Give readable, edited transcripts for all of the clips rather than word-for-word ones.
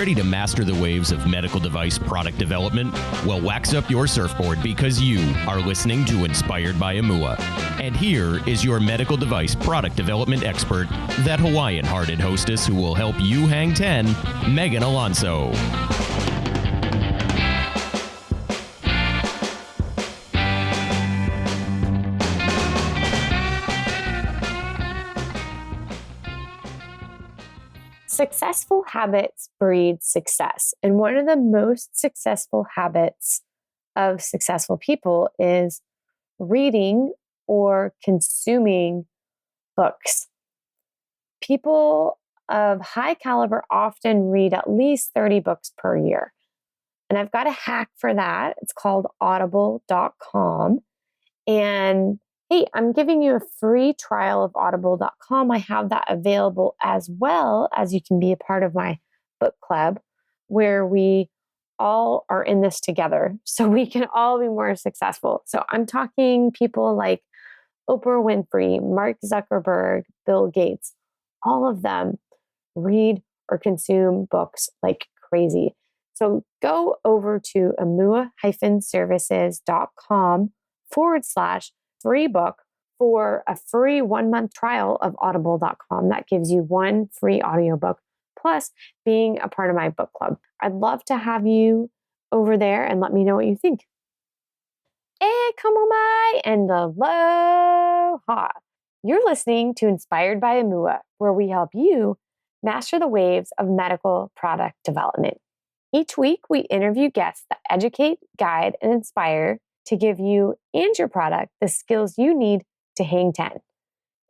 ready to master the waves of medical device product development? Well, wax up your surfboard because you are listening to Inspired by Imua. And here is your medical device product development expert, that Hawaiian-hearted hostess who will help you hang 10, Meghan Alonso. Successful habits breed success. And one of the most successful habits of successful people is reading or consuming books. People of high caliber often read at least 30 books per year. And I've got a hack for that. It's called audible.com. And hey, I'm giving you a free trial of audible.com. I have that available, as well as you can be a part of my book club where we all are in this together so we can all be more successful. So I'm talking people like Oprah Winfrey, Mark Zuckerberg, Bill Gates. All of them read or consume books like crazy. So go over to imua-services.com/free book for a free 1-month trial of audible.com. That gives you one free audiobook, plus being a part of my book club. I'd love to have you over there and let me know what you think. E como mai and aloha. You're listening to Inspired by Imua, where we help you master the waves of medical product development. Each week, we interview guests that educate, guide, and inspire to give you and your product the skills you need to hang 10.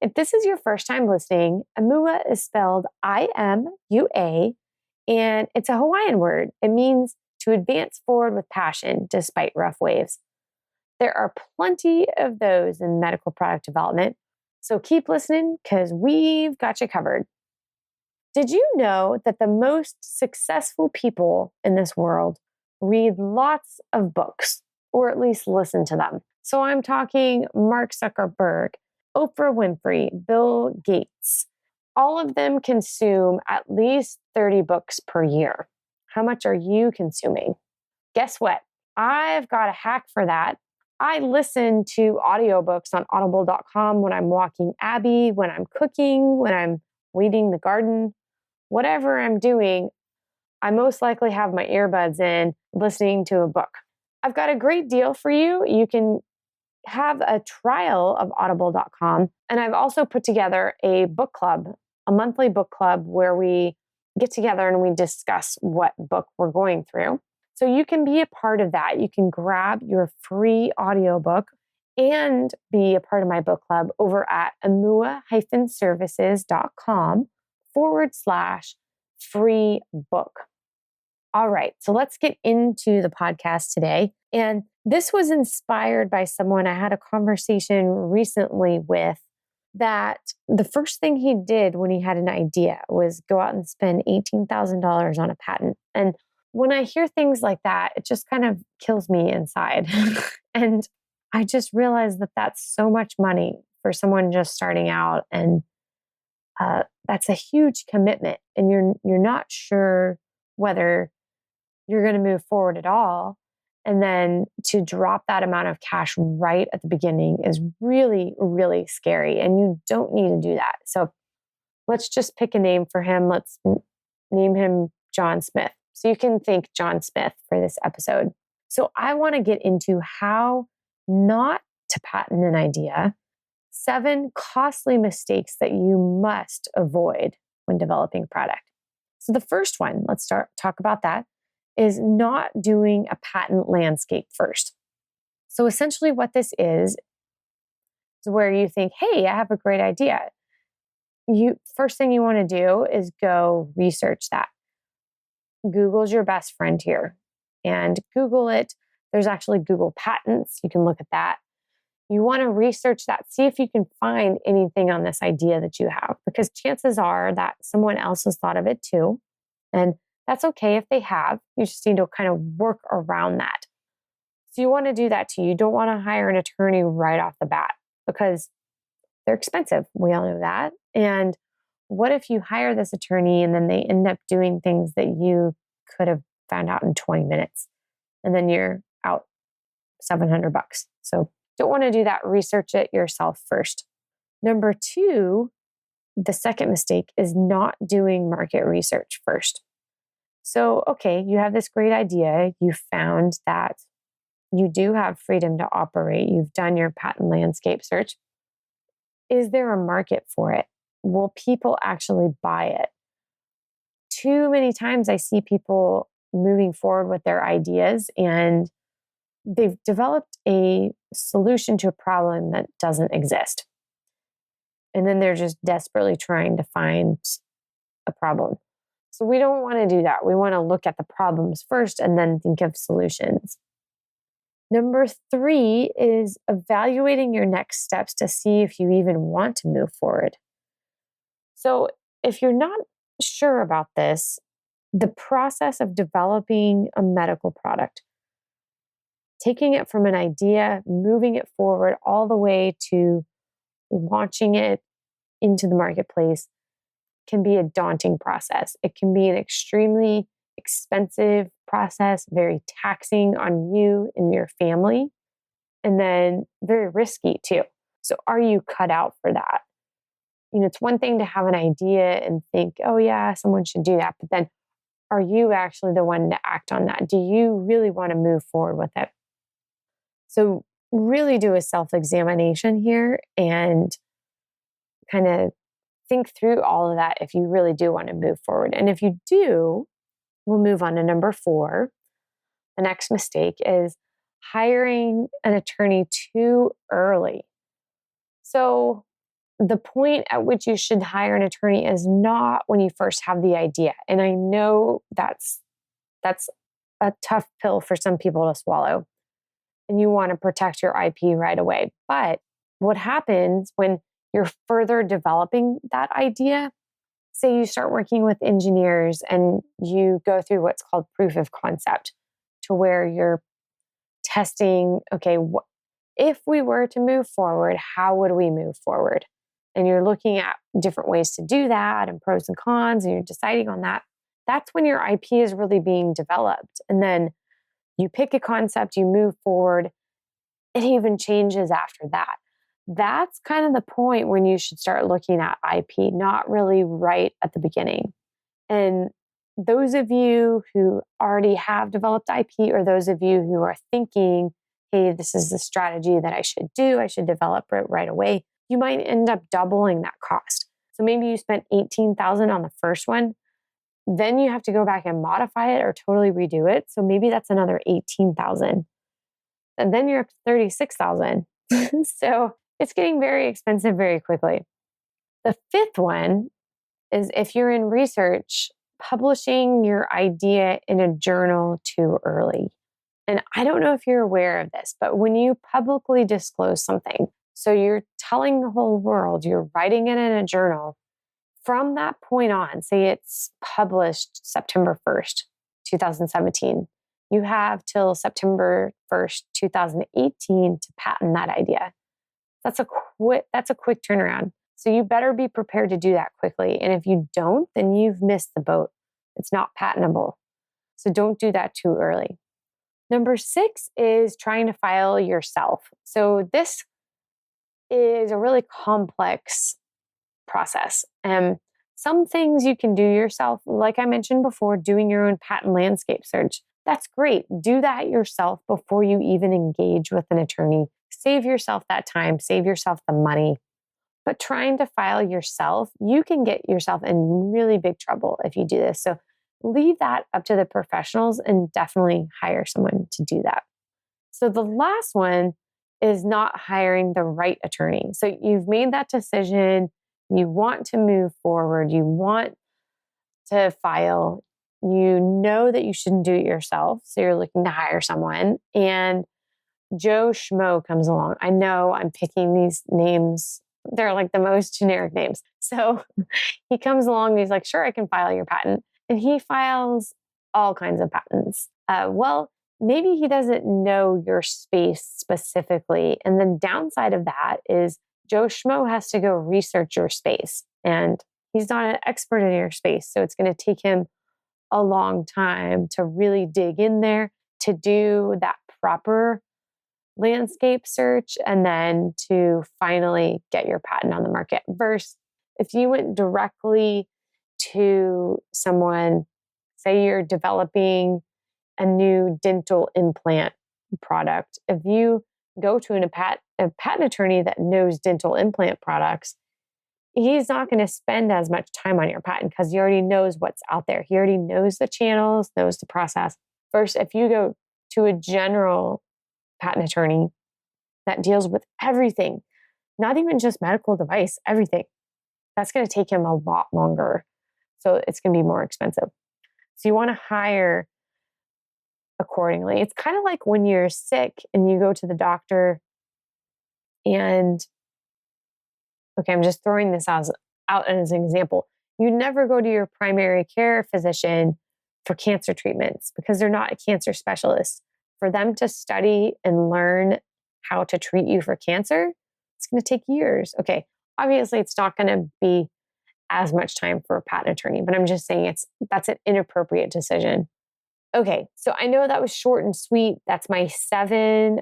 If this is your first time listening, Imua is spelled I-M-U-A, and it's a Hawaiian word. It means to advance forward with passion despite rough waves. There are plenty of those in medical product development, so keep listening because we've got you covered. Did you know that the most successful people in this world read lots of books, or at least listen to them? So I'm talking Mark Zuckerberg, Oprah Winfrey, Bill Gates. All of them consume at least 30 books per year. How much are you consuming? Guess what? I've got a hack for that. I listen to audiobooks on audible.com when I'm walking Abby, when I'm cooking, when I'm weeding the garden. Whatever I'm doing, I most likely have my earbuds in listening to a book. I've got a great deal for you. You can have a trial of audible.com. And I've also put together a book club, a monthly book club where we get together and we discuss what book we're going through. So you can be a part of that. You can grab your free audiobook and be a part of my book club over at imua-services.com/free book. All right, so let's get into the podcast today. And this was inspired by someone I had a conversation recently with, that the first thing he did when he had an idea was go out and spend $18,000 on a patent. And when I hear things like that, it just kind of kills me inside. And I just realized that that's so much money for someone just starting out. And that's a huge commitment. And you're not sure whether you're going to move forward at all. And then to drop that amount of cash right at the beginning is really, really scary. And you don't need to do that. So let's just pick a name for him. Let's name him John Smith. So you can thank John Smith for this episode. So I want to get into how not to patent an idea, 7 costly mistakes that you must avoid when developing a product. So the first one, let's talk about that, is not doing a patent landscape first. So essentially what this is where you think, hey, I have a great idea. First thing you want to do is go research that. Google's your best friend here. And Google it. There's actually Google Patents. You can look at that. You want to research that. See if you can find anything on this idea that you have, because chances are that someone else has thought of it too. And that's okay if they have. You just need to kind of work around that. So you want to do that too. You don't want to hire an attorney right off the bat because they're expensive. We all know that. And what if you hire this attorney and then they end up doing things that you could have found out in 20 minutes. And then you're out $700. So don't want to do that. Research it yourself first. Number two, the second mistake is not doing market research first. So, okay, you have this great idea. You found that you do have freedom to operate. You've done your patent landscape search. Is there a market for it? Will people actually buy it? Too many times I see people moving forward with their ideas and they've developed a solution to a problem that doesn't exist. And then they're just desperately trying to find a problem. So we don't want to do that. We want to look at the problems first and then think of solutions. Number three is evaluating your next steps to see if you even want to move forward. So if you're not sure about this, the process of developing a medical product, taking it from an idea, moving it forward all the way to launching it into the marketplace can be a daunting process. It can be an extremely expensive process, very taxing on you and your family, and then very risky too. So are you cut out for that? It's one thing to have an idea and think, oh yeah, someone should do that. But then are you actually the one to act on that? Do you really want to move forward with it? So really do a self-examination here and kind of think through all of that if you really do want to move forward. And if you do, we'll move on to number 4. The next mistake is hiring an attorney too early. So the point at which you should hire an attorney is not when you first have the idea. And I know that's a tough pill for some people to swallow. And you want to protect your IP right away. But what happens when you're further developing that idea? Say you start working with engineers and you go through what's called proof of concept, to where you're testing, okay, if we were to move forward, how would we move forward? And you're looking at different ways to do that and pros and cons, and you're deciding on that. That's when your IP is really being developed. And then you pick a concept, you move forward, it even changes after that. That's kind of the point when you should start looking at IP, not really right at the beginning. And those of you who already have developed IP, or those of you who are thinking, hey, this is the strategy that I should do, I should develop it right away, you might end up doubling that cost. So maybe you spent $18,000 on the first one, then you have to go back and modify it or totally redo it. So maybe that's another $18,000. And then you're up to $36,000. So it's getting very expensive very quickly. The 5th one is, if you're in research, publishing your idea in a journal too early. And I don't know if you're aware of this, but when you publicly disclose something, so you're telling the whole world, you're writing it in a journal, from that point on, say it's published September 1st, 2017, you have till September 1st, 2018 to patent that idea. That's a quick turnaround. So you better be prepared to do that quickly. And if you don't, then you've missed the boat. It's not patentable. So don't do that too early. Number 6 is trying to file yourself. So this is a really complex process. And some things you can do yourself, like I mentioned before, doing your own patent landscape search. That's great. Do that yourself before you even engage with an attorney. Save yourself that time, save yourself the money. But trying to file yourself, you can get yourself in really big trouble if you do this. So leave that up to the professionals and definitely hire someone to do that. So the last one is not hiring the right attorney. So you've made that decision. You want to move forward. You want to file. You know that you shouldn't do it yourself. So you're looking to hire someone. And Joe Schmo comes along. I know I'm picking these names. They're like the most generic names. So he comes along and he's like, sure, I can file your patent. And he files all kinds of patents. Well, maybe he doesn't know your space specifically. And the downside of that is Joe Schmo has to go research your space. And he's not an expert in your space. So it's going to take him a long time to really dig in there, to do that proper landscape search, and then to finally get your patent on the market. Versus if you went directly to someone, say you're developing a new dental implant product, if you go to a patent attorney that knows dental implant products, he's not going to spend as much time on your patent because he already knows what's out there. He already knows the channels, knows the process. First, if you go to a general patent attorney that deals with everything, not even just medical device, everything, that's going to take him a lot longer. So it's going to be more expensive. So you want to hire accordingly. It's kind of like when you're sick and you go to the doctor and, okay, I'm just throwing this out as an example. You never go to your primary care physician for cancer treatments because they're not a cancer specialist. For them to study and learn how to treat you for cancer, it's going to take years. Okay, obviously it's not going to be as much time for a patent attorney, but I'm just saying that's an inappropriate decision. Okay, so I know that was short and sweet. That's my 7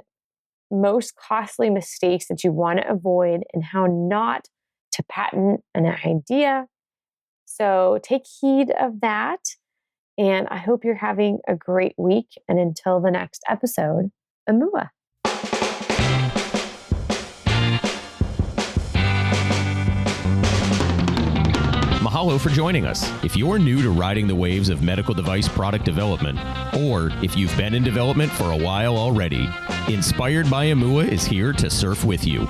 most costly mistakes that you want to avoid and how not to patent an idea. So take heed of that. And I hope you're having a great week. And until the next episode, Imua. Mahalo for joining us. If you're new to riding the waves of medical device product development, or if you've been in development for a while already, Inspired by Imua is here to surf with you.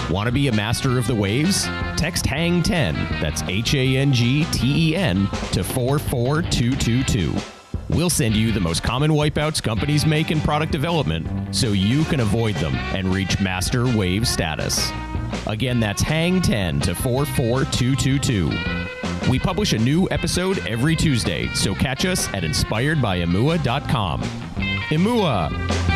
Want to be a master of the waves? Text HANG10, that's HANGTEN, to 44222. We'll send you the most common wipeouts companies make in product development so you can avoid them and reach master wave status. Again, that's HANG10 to 44222. We publish a new episode every Tuesday, so catch us at inspiredbyimua.com. Imua!